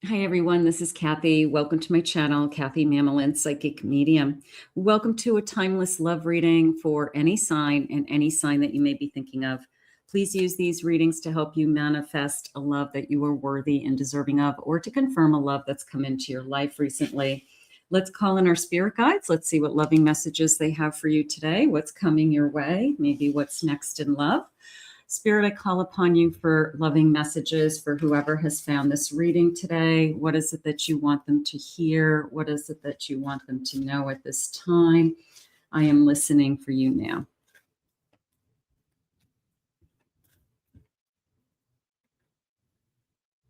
Hi everyone, this is Kathy. Welcome to my channel, Kathy Mamelin, Psychic Medium. Welcome to a timeless love reading for any sign and any sign that you may be thinking of. Please use these readings to help you manifest a love that you are worthy and deserving of, or to confirm a love that's come into your life recently. Let's call in our spirit guides. Let's see what loving messages they have for you today. What's coming your way? Maybe what's next in love. Spirit, I call upon you for loving messages for whoever has found this reading today. What is it that you want them to hear? What is it that you want them to know at this time? I am listening for you now.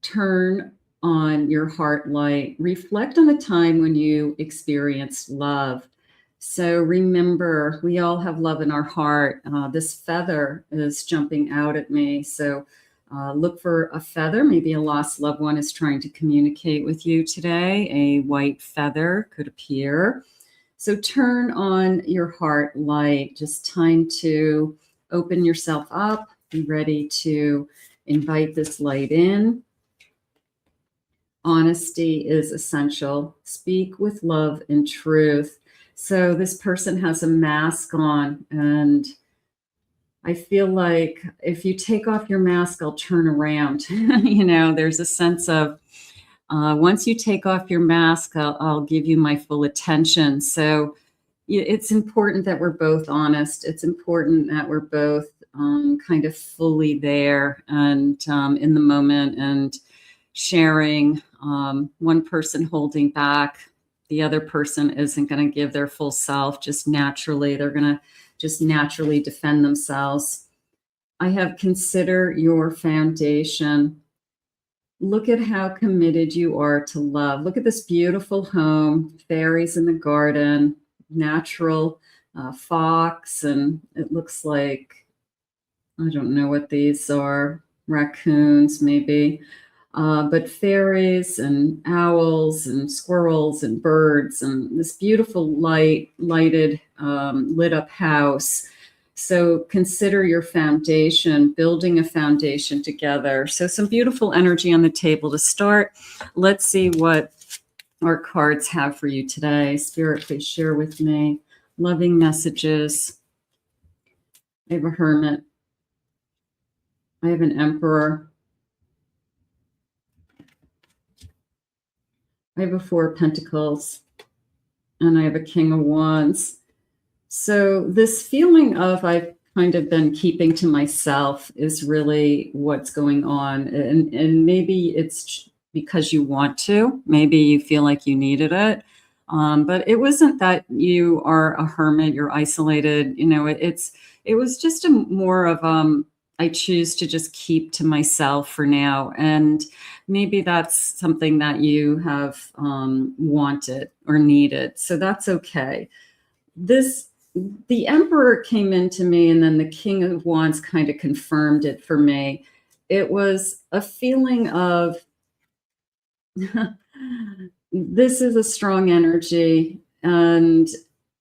Turn on your heart light. Reflect on the time when you experienced love. So remember, we all have love in our heart. This feather is jumping out at me. So look for a feather. Maybe a lost loved one is trying to communicate with you today. A white feather could appear. So turn on your heart light. Just time to open yourself up. Be ready to invite this light in. Honesty is essential. Speak with love and truth. So this person has a mask on, and I feel like if you take off your mask, I'll turn around. There's a sense of once you take off your mask, I'll give you my full attention. So it's important that we're both honest. It's important that we're both kind of fully there and in the moment and sharing. One person holding back, the other person isn't going to give their full self just naturally. They're going to just naturally defend themselves. I have consider your foundation. Look at how committed you are to love. Look at this beautiful home, fairies in the garden, natural fox, and it looks like, I don't know what these are, raccoons maybe. But fairies and owls and squirrels and birds and this beautiful lit up house. So consider your foundation, building a foundation together. So some beautiful energy on the table to start. Let's see what our cards have for you today. Spirit, please share with me loving messages. I have a hermit. I have an emperor. I have a Four of Pentacles, and I have a King of Wands. So this feeling of I've kind of been keeping to myself is really what's going on. And maybe it's because you want to. Maybe you feel like you needed it. But it wasn't that you are a hermit, you're isolated. It was just more of I choose to just keep to myself for now. And maybe that's something that you have wanted or needed. So that's okay. The Emperor came into me, and then the King of Wands kind of confirmed it for me. It was a feeling of this is a strong energy, and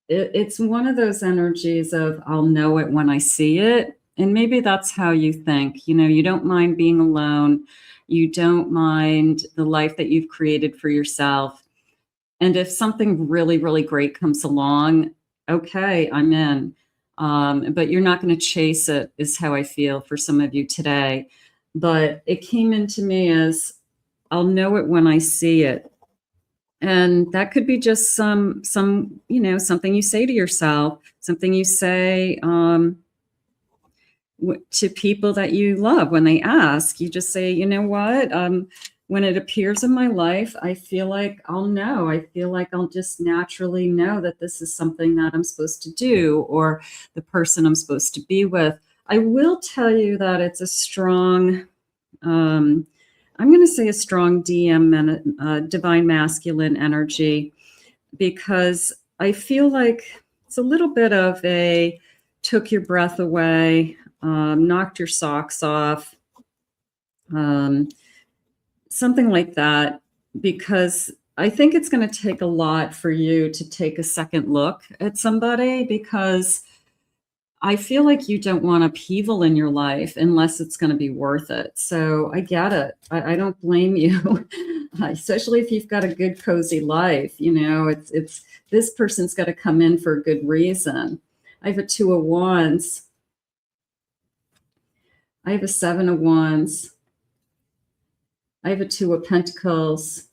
it's one of those energies of I'll know it when I see it. And maybe that's how you think. You don't mind being alone. You don't mind the life that you've created for yourself. And if something really, really great comes along, okay, I'm in. But you're not going to chase it, is how I feel for some of you today. But it came into me as I'll know it when I see it. And that could be just something you say to yourself, something you say to people that you love. When they ask, you just say, you know what? When it appears in my life, I feel like I'll know. I feel like I'll just naturally know that this is something that I'm supposed to do, or the person I'm supposed to be with. I will tell you that it's a strong, I'm going to say a strong DM, divine masculine energy, because I feel like it's a little bit of a took your breath away, knocked your socks off, something like that, because I think it's going to take a lot for you to take a second look at somebody, because I feel like you don't want upheaval in your life unless it's going to be worth it. So I get it. I don't blame you. especially if you've got a good, cozy life. You know, it's this person's got to come in for a good reason. I have a 2 of Wands. I have a 7 of Wands. I have a 2 of Pentacles.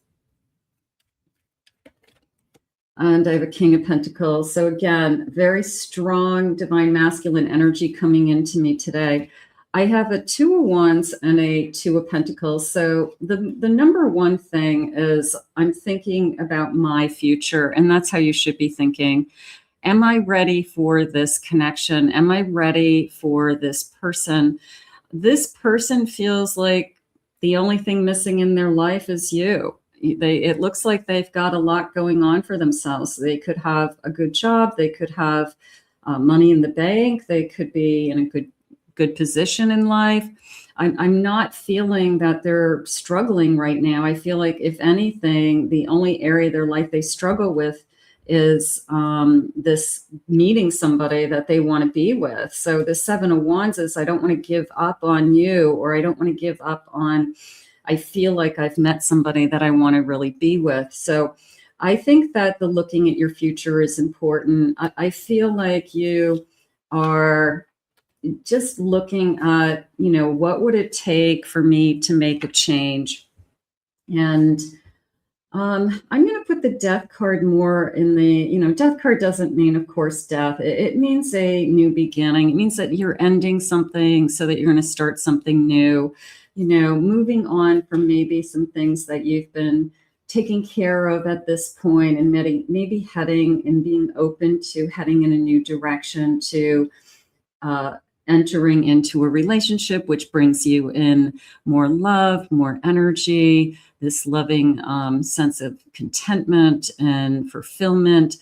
And I have a King of Pentacles. So again, very strong divine masculine energy coming into me today. I have a 2 of Wands and a 2 of Pentacles. So the number one thing is I'm thinking about my future, and that's how you should be thinking. Am I ready for this connection? Am I ready for this person? This person feels like the only thing missing in their life is you. It looks like they've got a lot going on for themselves. They could have a good job. They could have money in the bank. They could be in a good position in life. I'm not feeling that they're struggling right now. I feel like, if anything, the only area of their life they struggle with is this meeting somebody that they want to be with. So the 7 of Wands is, I don't want to give up on you, or I don't want to give up on, I feel like I've met somebody that I want to really be with. So I think that the looking at your future is important. I feel like you are just looking at, you know, what would it take for me to make a change? And I'm going to put the death card more in the, you know, death card doesn't mean, of course, death. It means a new beginning. It means that you're ending something so that you're going to start something new, you know, moving on from maybe some things that you've been taking care of at this point, and maybe heading and being open to heading in a new direction, to entering into a relationship which brings you in more love, more energy, this loving sense of contentment and fulfillment.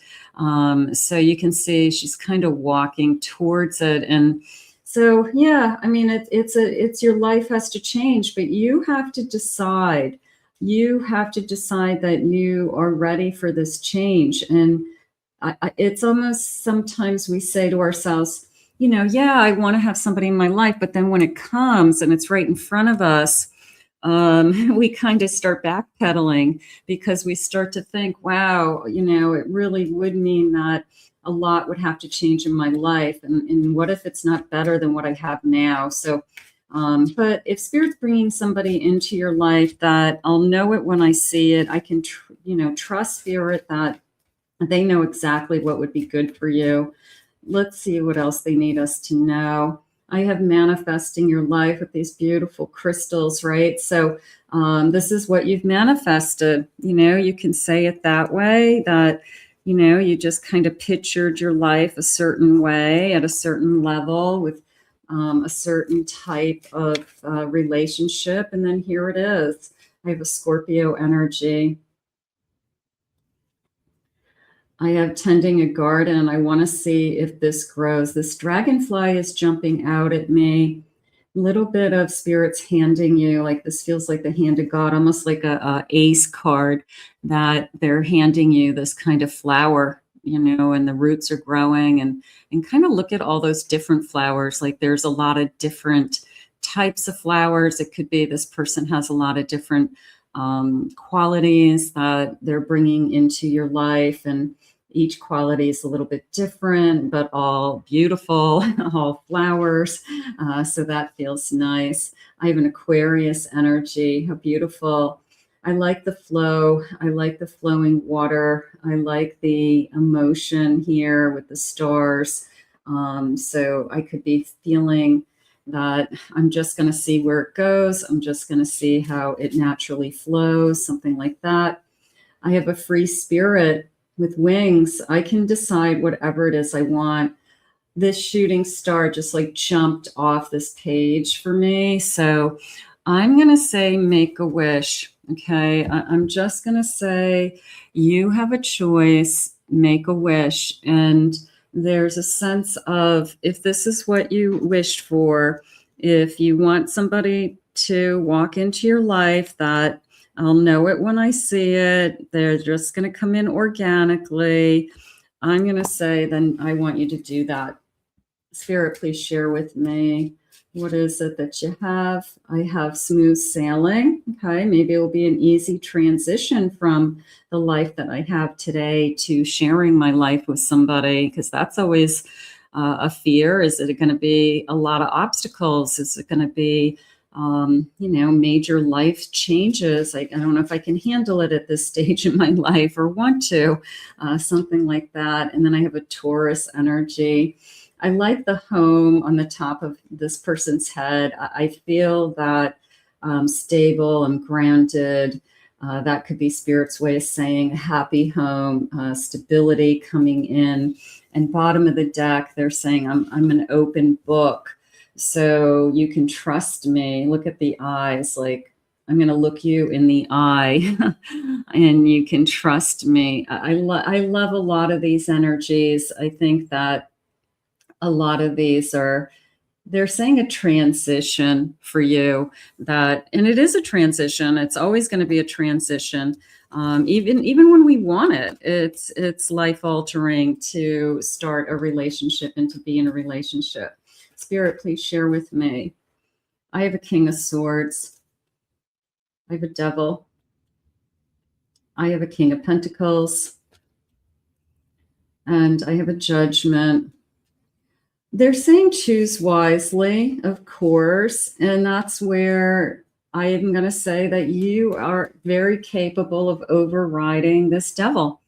So you can see she's kind of walking towards it. And so, yeah, I mean, it's your life has to change, but you have to decide. You have to decide that you are ready for this change. And it's almost, sometimes we say to ourselves, you know, yeah, I want to have somebody in my life, but then when it comes and it's right in front of us, we kind of start backpedaling, because we start to think, wow, you know, it really would mean that a lot would have to change in my life. And what if it's not better than what I have now? So, but if Spirit's bringing somebody into your life that I'll know it when I see it, I can, trust Spirit that they know exactly what would be good for you. Let's see what else they need us to know. I have manifesting your life with these beautiful crystals, right? So this is what you've manifested. You know, you can say it that way, that, you know, you just kind of pictured your life a certain way at a certain level with a certain type of relationship. And then here it is. I have a Scorpio energy. I have tending a garden. I want to see if this grows. This dragonfly is jumping out at me. A little bit of Spirit's handing you, like this feels like the hand of God, almost like a ace card, that they're handing you this kind of flower, you know, and the roots are growing, and kind of look at all those different flowers. Like there's a lot of different types of flowers. It could be this person has a lot of different qualities that they're bringing into your life, and each quality is a little bit different, but all beautiful, all flowers. So that feels nice. I have an Aquarius energy. How beautiful. I like the flow. I like the flowing water. I like the emotion here with the stars. So I could be feeling that I'm just going to see where it goes. I'm just going to see how it naturally flows, something like that. I have a free spirit with wings. I can decide whatever it is I want. This shooting star just like jumped off this page for me. So I'm going to say make a wish. Okay. I'm just going to say you have a choice, make a wish. And there's a sense of, if this is what you wished for, if you want somebody to walk into your life that I'll know it when I see it, they're just going to come in organically, I'm going to say, then I want you to do that. Spirit, please share with me What is it that you have? I have smooth sailing. Okay, maybe it will be an easy transition from the life that I have today to sharing my life with somebody, because that's always a fear. Is it going to be a lot of obstacles? Is it going to be, major life changes? I don't know if I can handle it at this stage in my life or want to, something like that. And then I have a Taurus energy. I like the home on the top of this person's head. I feel that stable and grounded. That could be Spirit's way of saying a happy home, stability coming in. And bottom of the deck, they're saying, I'm an open book. So you can trust me. Look at the eyes, like I'm going to look you in the eye and you can trust me. I love a lot of these energies. I think that a lot of these they're saying a transition for you, and it is a transition. It's always going to be a transition. Even when we want it, it's life altering to start a relationship and to be in a relationship. Spirit, please share with me. I have a King of Swords. I have a Devil. I have a King of Pentacles. And I have a Judgment. They're saying choose wisely, of course, and that's where I am going to say that you are very capable of overriding this devil,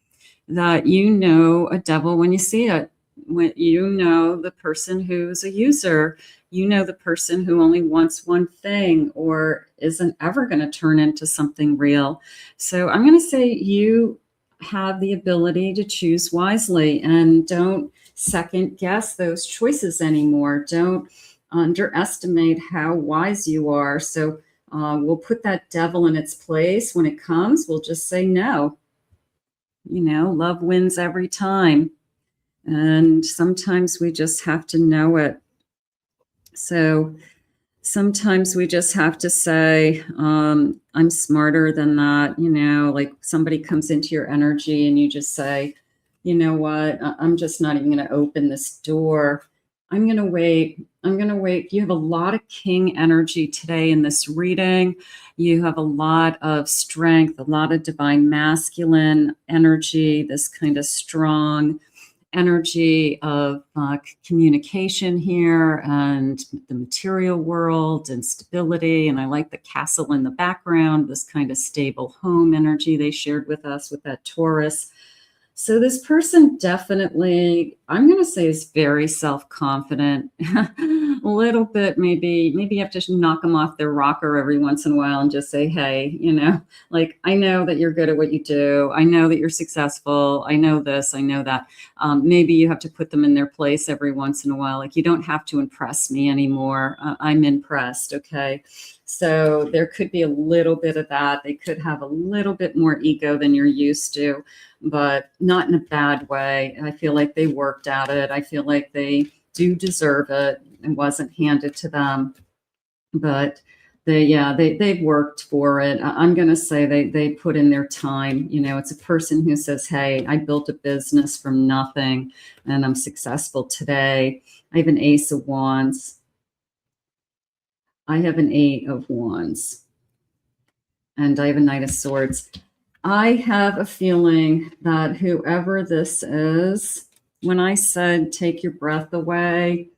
that you know a devil when you see it. When you know the person who's a user, you know the person who only wants one thing or isn't ever going to turn into something real. So I'm going to say you have the ability to choose wisely and don't second guess those choices anymore. Don't underestimate how wise you are. So we'll put that devil in its place. When it comes, we'll just say no. Love wins every time. And sometimes we just have to know it. So sometimes we just have to say, I'm smarter than that. Like somebody comes into your energy and you just say, you know what, I'm just not even going to open this door. I'm going to wait. You have a lot of King energy today in this reading. You have a lot of strength, a lot of divine masculine energy, this kind of strong energy of communication here and the material world and stability. And I like the castle in the background, this kind of stable home energy they shared with us with that Taurus. So this person definitely, I'm going to say, is very self-confident. A little bit, maybe you have to knock them off their rocker every once in a while and just say, hey, like, I know that you're good at what you do. I know that you're successful. I know this, I know that. Maybe you have to put them in their place every once in a while. Like, you don't have to impress me anymore. I'm impressed, okay? So there could be a little bit of that. They could have a little bit more ego than you're used to, but not in a bad way. I feel like they worked at it. I feel like they do deserve it. It wasn't handed to them, but they've worked for it. I'm going to say they put in their time. It's a person who says, hey, I built a business from nothing and I'm successful today. I have an Ace of Wands. I have an Eight of Wands. And I have a Knight of Swords. I have a feeling that whoever this is, when I said take your breath away,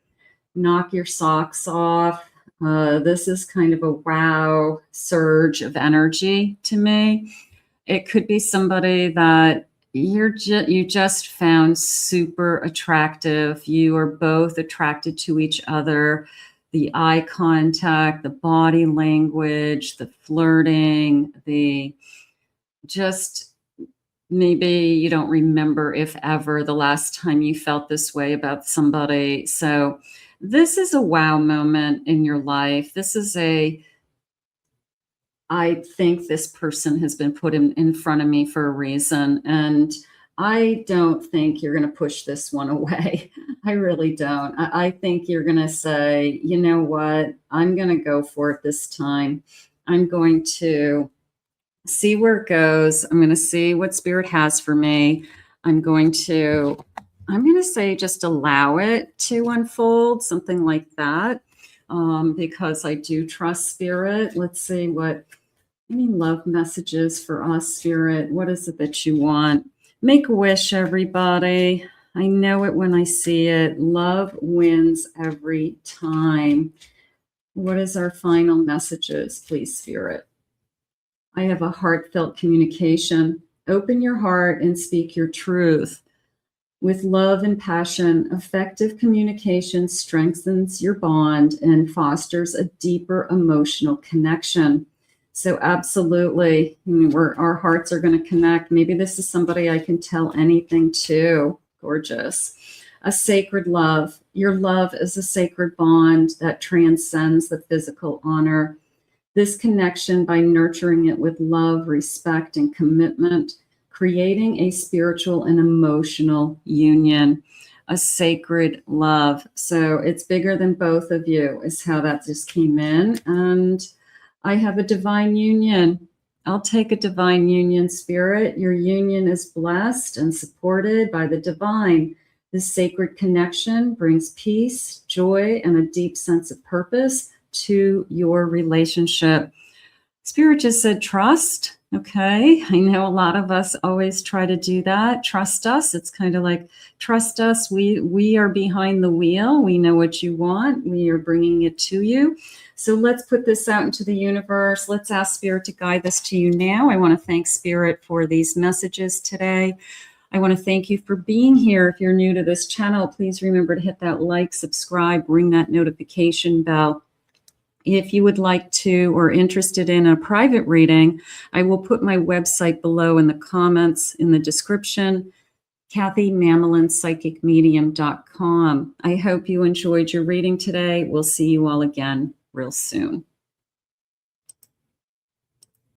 knock your socks off, this is kind of a wow surge of energy to me. It could be somebody that you just found super attractive. You are both attracted to each other. The eye contact, the body language, the flirting, just maybe you don't remember, if ever, the last time you felt this way about somebody. So this is a wow moment in your life. I think this person has been put in front of me for a reason. And I don't think you're going to push this one away. I really don't. I think you're going to say, you know what, I'm going to go for it this time. I'm going to see where it goes. I'm going to see what Spirit has for me. I'm going to say just allow it to unfold, something like that. because I do trust Spirit. Let's see what any love messages for us, Spirit. What is it that you want? Make a wish, everybody. I know it when I see it. Love wins every time. What is our final messages, please, Spirit? I have a heartfelt communication. Open your heart and speak your truth. With love and passion, effective communication strengthens your bond and fosters a deeper emotional connection. So absolutely, our hearts are going to connect. Maybe this is somebody I can tell anything to. Gorgeous. A sacred love. Your love is a sacred bond that transcends the physical honor. This connection, by nurturing it with love, respect, and commitment, creating a spiritual and emotional union, a sacred love. So it's bigger than both of you, is how that just came in. And I have a divine union. I'll take a divine union, Spirit. Your union is blessed and supported by the divine. This sacred connection brings peace, joy, and a deep sense of purpose to your relationship. Spirit just said trust. Okay. I know a lot of us always try to do that. Trust us. It's kind of like, trust us. We are behind the wheel. We know what you want. We are bringing it to you. So let's put this out into the universe. Let's ask Spirit to guide this to you now. I want to thank Spirit for these messages today. I want to thank you for being here. If you're new to this channel, please remember to hit that like, subscribe, ring that notification bell. If you would like to or interested in a private reading, I will put my website below in the comments in the description, KathyMamelinPsychicMedium.com. I hope you enjoyed your reading today. We'll see you all again real soon.